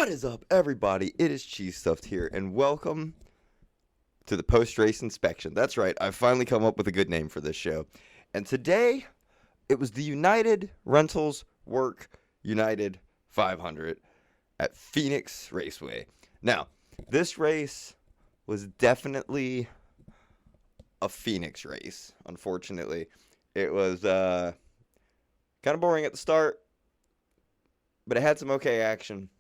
What is up, everybody? It is Cheese Stuffed here, and welcome to the post-race inspection. That's right, I've finally come up with a good name for this show. And today, it was the United Rentals Work United 500 at Phoenix Raceway. Now, this race was definitely a Phoenix race, unfortunately. It was kind of boring at the start, but it had some okay action.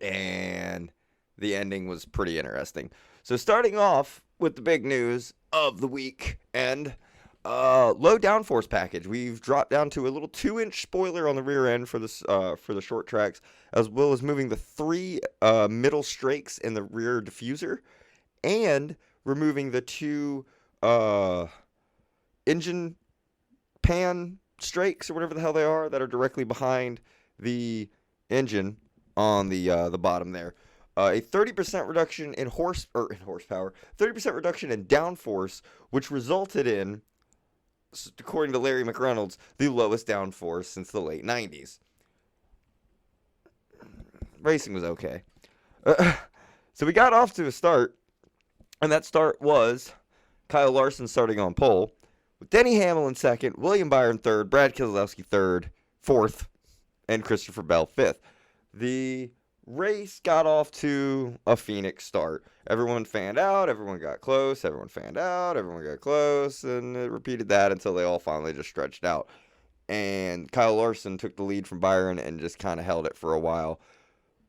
And the ending was pretty interesting. So starting off with the big news of the week and low downforce package. We've dropped down to a little 2-inch spoiler on the rear end for the short tracks, as well as moving the 3 middle strakes in the rear diffuser, and removing the 2 engine pan strakes or whatever the hell they are that are directly behind the engine on the bottom there. A 30% reduction in horsepower, 30% reduction in downforce, which resulted in, according to Larry McReynolds, the lowest downforce since the late 90s. Racing was okay. So we got off to a start, and that start was Kyle Larson starting on pole, with Denny Hamlin in second, William Byron third, Brad Keselowski third, fourth, and Christopher Bell fifth. The race got off to a Phoenix start. Everyone fanned out, everyone got close, everyone fanned out, everyone got close, and it repeated that until they all finally just stretched out. And Kyle Larson took the lead from Byron and just kind of held it for a while.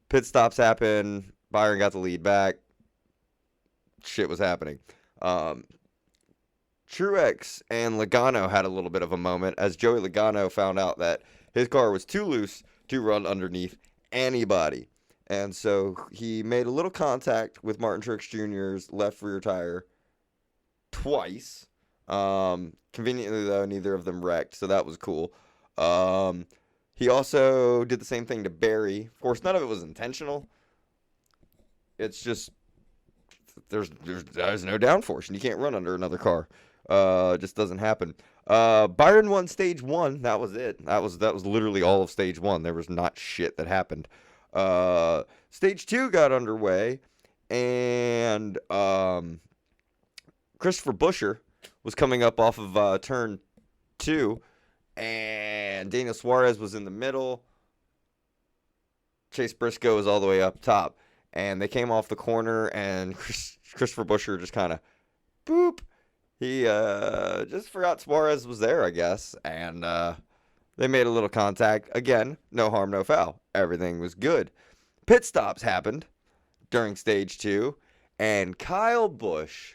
Pit stops happened, Byron got the lead back. Shit was happening. Truex and Logano had a little bit of a moment as Joey Logano found out that his car was too loose to run underneath anybody. And so he made a little contact with Martin Truex Jr.'s left rear tire twice. Conveniently, though, neither of them wrecked, so that was cool. He also did the same thing to Barry. Of course, none of it was intentional. It's just there's no downforce, and you can't run under another car. It just doesn't happen. Byron won stage 1. That was it. That was literally all of stage 1. There was not shit that happened. Stage 2 got underway, and Christopher Buescher was coming up off of turn 2, and Daniel Suarez was in the middle. Chase Briscoe was all the way up top, and they came off the corner, and Christopher Buescher just kind of boop. He just forgot Suarez was there, I guess, and they made a little contact. Again, no harm, no foul. Everything was good. Pit stops happened during stage 2, and Kyle Busch,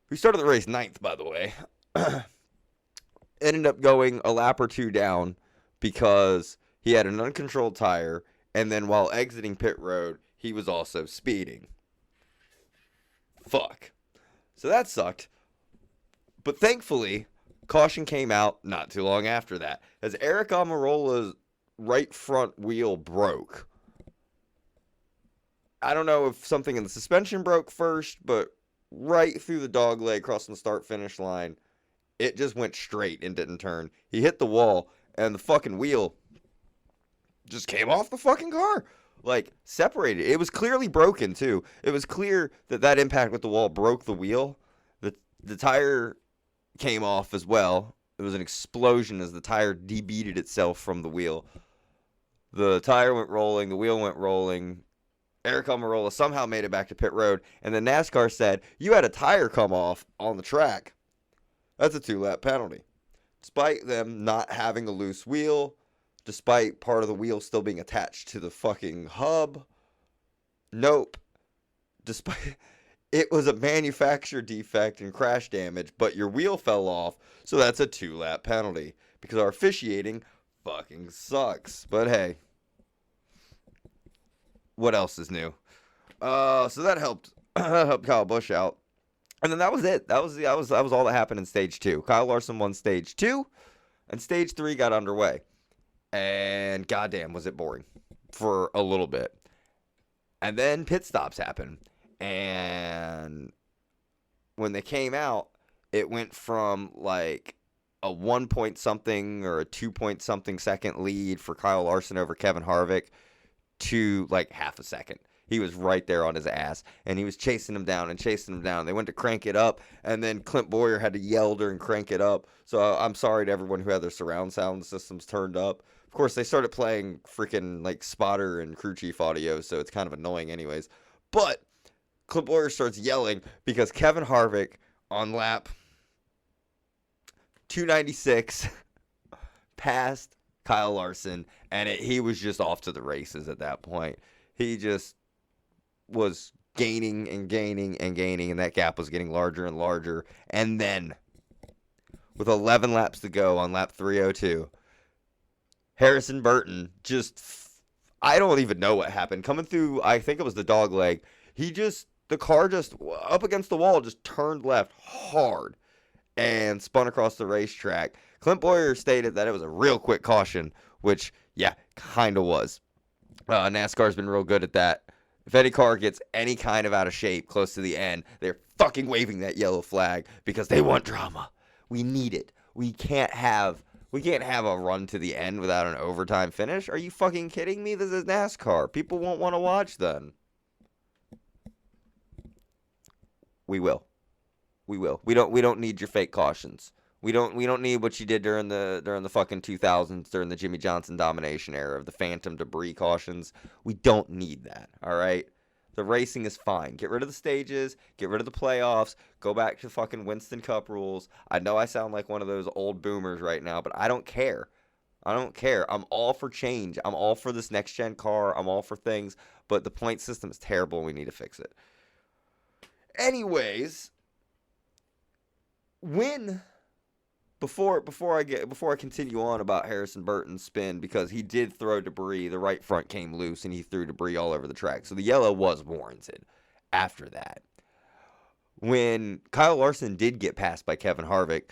who started the race 9th, by the way, ended up going a lap or 2 down because he had an uncontrolled tire, and then while exiting pit road, he was also speeding. Fuck. So that sucked. But thankfully, caution came out not too long after that, as Eric Almirola's right front wheel broke. I don't know if something in the suspension broke first, but right through the dog leg crossing the start-finish line, it just went straight and didn't turn. He hit the wall, and the fucking wheel just came off the fucking car. Like, separated. It was clearly broken, too. It was clear that impact with the wall broke the wheel. The tire came off as well. It was an explosion as the tire debeaded itself from the wheel. The tire went rolling. The wheel went rolling. Eric Almirola somehow made it back to pit road. And then NASCAR said, you had a tire come off on the track. That's a 2-lap penalty. Despite them not having a loose wheel, despite part of the wheel still being attached to the fucking hub. Nope. Despite it was a manufacturer defect and crash damage, but your wheel fell off, so that's a 2-lap penalty. Because our officiating fucking sucks. But hey. What else is new? So that helped Kyle Busch out. And then that was it. That was all that happened in stage 2. Kyle Larson won stage 2, and stage 3 got underway. And goddamn, was it boring for a little bit. And then pit stops happened. And when they came out, it went from like a 1 point something or a 2 point something second lead for Kyle Larson over Kevin Harvick to like half a second. He was right there on his ass, and he was chasing him down and chasing him down. They went to crank it up, and then Clint Boyer had to yell during crank it up. So I'm sorry to everyone who had their surround sound systems turned up. Of course, they started playing freaking like spotter and crew chief audio, so it's kind of annoying anyways. But Clint Boyer starts yelling because Kevin Harvick on lap 296 passed Kyle Larson, and he was just off to the races at that point. He just was gaining and gaining and gaining, and that gap was getting larger and larger. And then, with 11 laps to go on lap 302, Harrison Burton just, I don't even know what happened. Coming through, I think it was the dog leg, the car just, up against the wall, just turned left hard and spun across the racetrack. Clint Boyer stated that it was a real quick caution, which, yeah, kind of was. NASCAR's been real good at that. If any car gets any kind of out of shape close to the end, they're fucking waving that yellow flag because they want drama. We need it. We can't have a run to the end without an overtime finish. Are you fucking kidding me? This is NASCAR. People won't want to watch then. We will. We don't need your fake cautions. We don't need what you did during the fucking 2000s, during the Jimmy Johnson domination era of the phantom debris cautions. We don't need that, all right? The racing is fine. Get rid of the stages, get rid of the playoffs, go back to fucking Winston Cup rules. I know I sound like one of those old boomers right now, but I don't care. I don't care. I'm all for change. I'm all for this next-gen car. I'm all for things, but the point system is terrible and we need to fix it. Anyways, Before I continue on about Harrison Burton's spin, because he did throw debris, the right front came loose and he threw debris all over the track. So the yellow was warranted after that. When Kyle Larson did get passed by Kevin Harvick,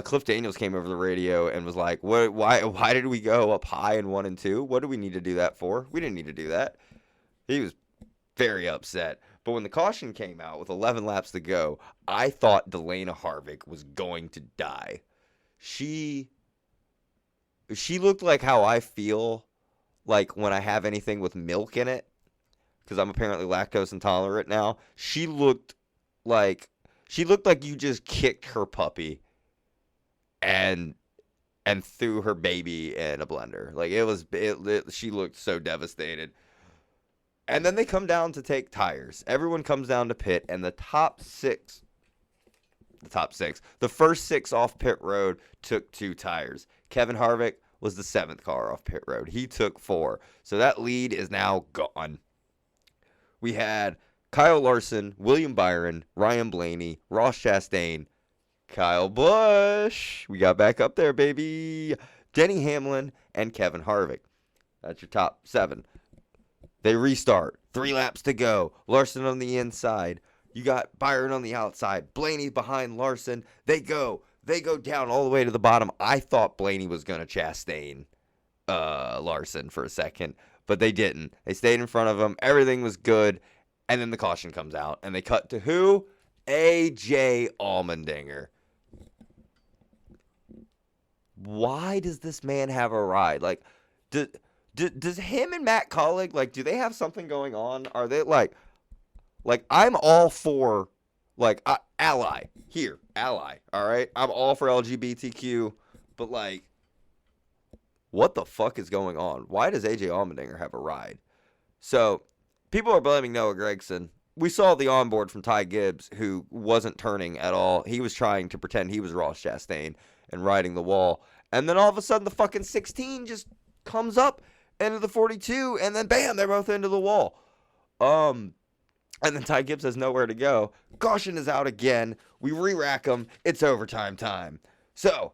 Cliff Daniels came over the radio and was like, why did we go up high in 1 and 2? What do we need to do that for? We didn't need to do that. He was very upset. But when the caution came out with 11 laps to go, I thought Delana Harvick was going to die. She looked like how I feel like when I have anything with milk in it, because I'm apparently lactose intolerant now. She looked like you just kicked her puppy and threw her baby in a blender. Like she looked so devastated. And then they come down to take tires. Everyone comes down to pit, and the first 6 off pit road took 2 tires. Kevin Harvick was the 7th car off pit road. He took 4. So that lead is now gone. We had Kyle Larson, William Byron, Ryan Blaney, Ross Chastain, Kyle Busch. We got back up there, baby. Denny Hamlin, and Kevin Harvick. That's your top 7. They restart. 3 laps to go. Larson on the inside. You got Byron on the outside. Blaney behind Larson. They go down all the way to the bottom. I thought Blaney was going to Chastain Larson for a second, but they didn't. They stayed in front of him. Everything was good. And then the caution comes out, and they cut to who? A.J. Allmendinger. Why does this man have a ride? Like, does him and Matt Collig, like, do they have something going on? Are they, like, I'm all for, like, ally, all right? I'm all for LGBTQ, but, like, what the fuck is going on? Why does AJ Allmendinger have a ride? So, people are blaming Noah Gragson. We saw the onboard from Ty Gibbs, who wasn't turning at all. He was trying to pretend he was Ross Chastain and riding the wall. And then all of a sudden, the fucking 16 just comes up into the 42, and then bam, they're both into the wall. And then Ty Gibbs has nowhere to go. Caution is out again. We re-rack him. It's overtime time. So,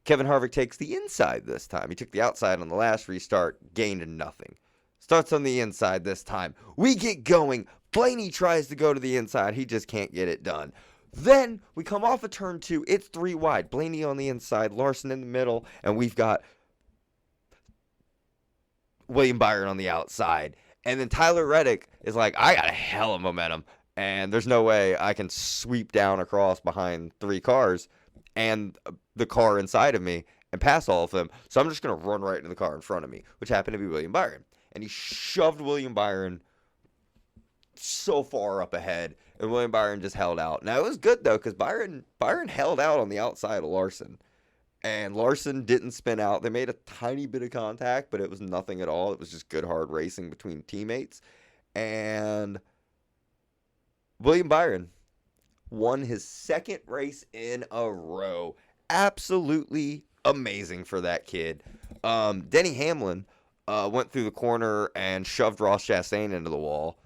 Kevin Harvick takes the inside this time. He took the outside on the last restart, gained nothing. Starts on the inside this time. We get going. Blaney tries to go to the inside. He just can't get it done. Then we come off of turn 2. It's 3 wide. Blaney on the inside, Larson in the middle, and we've got William Byron on the outside. And then Tyler Reddick is like, I got a hell of momentum, and there's no way I can sweep down across behind 3 cars. And the car inside of me and pass all of them. So I'm just going to run right into the car in front of me, which happened to be William Byron. And he shoved William Byron so far up ahead, and William Byron just held out. Now, it was good, though, because Byron held out on the outside of Larson. And Larson didn't spin out. They made a tiny bit of contact, but it was nothing at all. It was just good, hard racing between teammates. And William Byron won his second race in a row. Absolutely amazing for that kid. Denny Hamlin went through the corner and shoved Ross Chastain into the wall.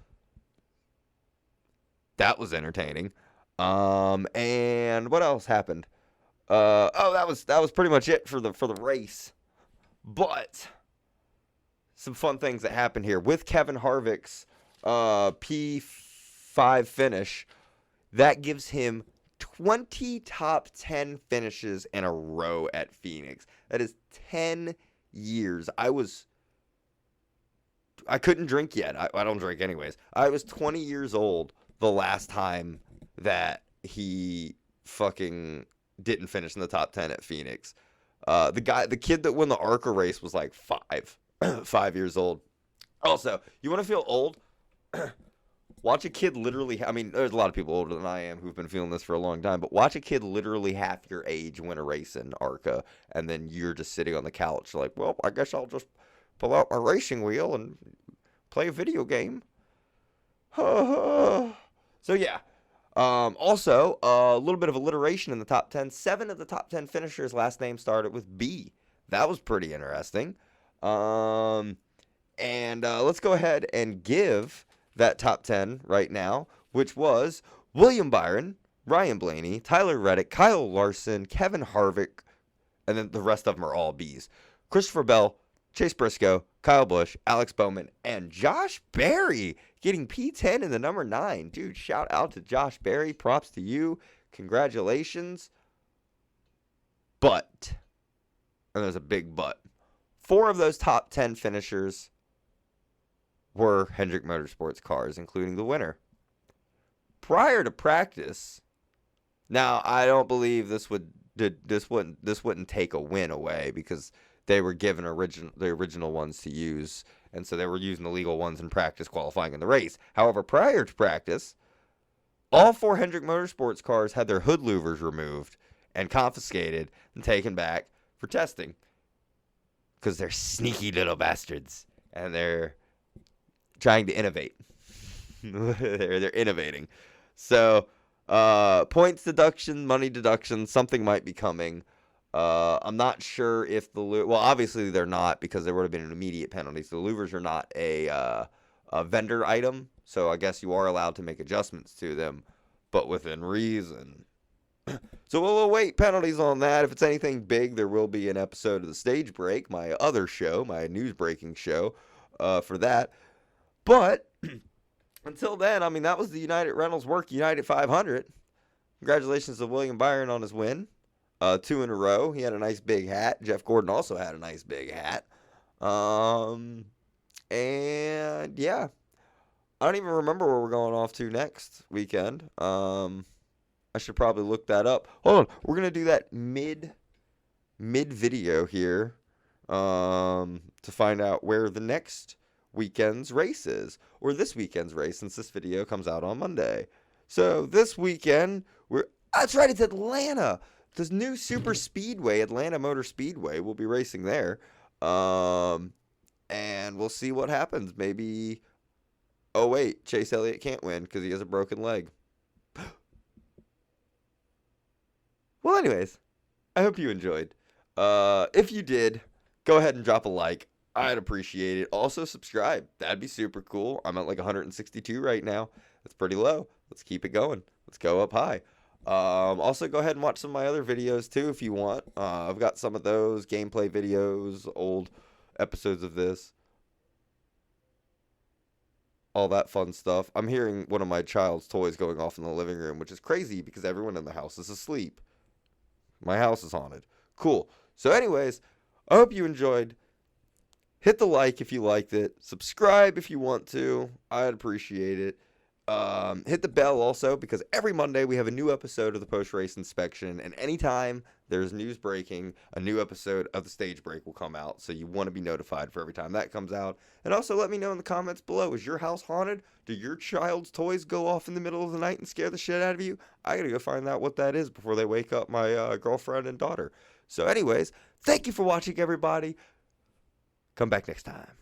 That was entertaining. And what else happened? That was pretty much it for the race. But some fun things that happened here with Kevin Harvick's P5 finish. That gives him 20 top 10 finishes in a row at Phoenix. That is 10 years. I couldn't drink yet. I don't drink anyways. I was 20 years old the last time that he fucking didn't finish in the top 10 at Phoenix. The kid that won the ARCA race was like 5 years old. Also, you want to feel old? Watch a kid literally, I mean, there's a lot of people older than I am who've been feeling this for a long time, but watch a kid literally half your age win a race in ARCA, and then you're just sitting on the couch like, well, I guess I'll just pull out my racing wheel and play a video game. So, yeah. Also, a little bit of alliteration in the top 10. 7 of the top 10 finishers' last name started with B. That was pretty interesting. And let's go ahead and give that top 10 right now, which was William Byron, Ryan Blaney, Tyler Reddick, Kyle Larson, Kevin Harvick, and then the rest of them are all B's. Christopher Bell, Chase Briscoe, Kyle Busch, Alex Bowman, and Josh Berry getting P10 in the number 9. Dude, shout out to Josh Berry. Props to you. Congratulations. But, and there's a big but, 4 of those top 10 finishers were Hendrick Motorsports cars, including the winner. Prior to practice, now I don't believe this wouldn't take a win away because they were given the original ones to use, and so they were using the legal ones in practice qualifying in the race. However, prior to practice, all 4 Hendrick Motorsports cars had their hood louvers removed and confiscated and taken back for testing because they're sneaky little bastards and they're trying to innovate. they're innovating. So, points deduction, money deduction, something might be coming. I'm not sure if well, obviously they're not because there would have been an immediate penalty. So the louvers are not a vendor item. So I guess you are allowed to make adjustments to them, but within reason. So we'll await penalties on that. If it's anything big, there will be an episode of the Stage Break, my other show, my news breaking show, for that. But until then, I mean, that was the United Rentals Work United 500. Congratulations to William Byron on his win. 2 in a row. He had a nice big hat. Jeff Gordon also had a nice big hat. And yeah, I don't even remember where we're going off to next weekend. I should probably look that up. Hold on. We're going to do that mid video here to find out where the next weekend's race is, or this weekend's race, since this video comes out on Monday. So this weekend, that's right, it's Atlanta. This new super speedway, Atlanta Motor Speedway, we'll be racing there. And we'll see what happens. Maybe, oh wait, Chase Elliott can't win because he has a broken leg. Well, anyways, I hope you enjoyed. If you did, go ahead and drop a like. I'd appreciate it. Also, subscribe. That'd be super cool. I'm at like 162 right now. That's pretty low. Let's keep it going. Let's go up high. Also, go ahead and watch some of my other videos too if you want. I've got some of those gameplay videos, old episodes of this. All that fun stuff. I'm hearing one of my child's toys going off in the living room, which is crazy because everyone in the house is asleep. My house is haunted. Cool. So anyways, I hope you enjoyed. Hit the like if you liked it. Subscribe if you want to. I'd appreciate it. Hit the bell also, because every Monday we have a new episode of the post-race inspection, and anytime there's news breaking, a new episode of the stage break will come out, so you want to be notified for every time that comes out. And also let me know in the comments below, is your house haunted? Do your child's toys go off in the middle of the night and scare the shit out of you? I gotta go find out what that is before they wake up my girlfriend and daughter. So anyways, thank you for watching, everybody. Come back next time.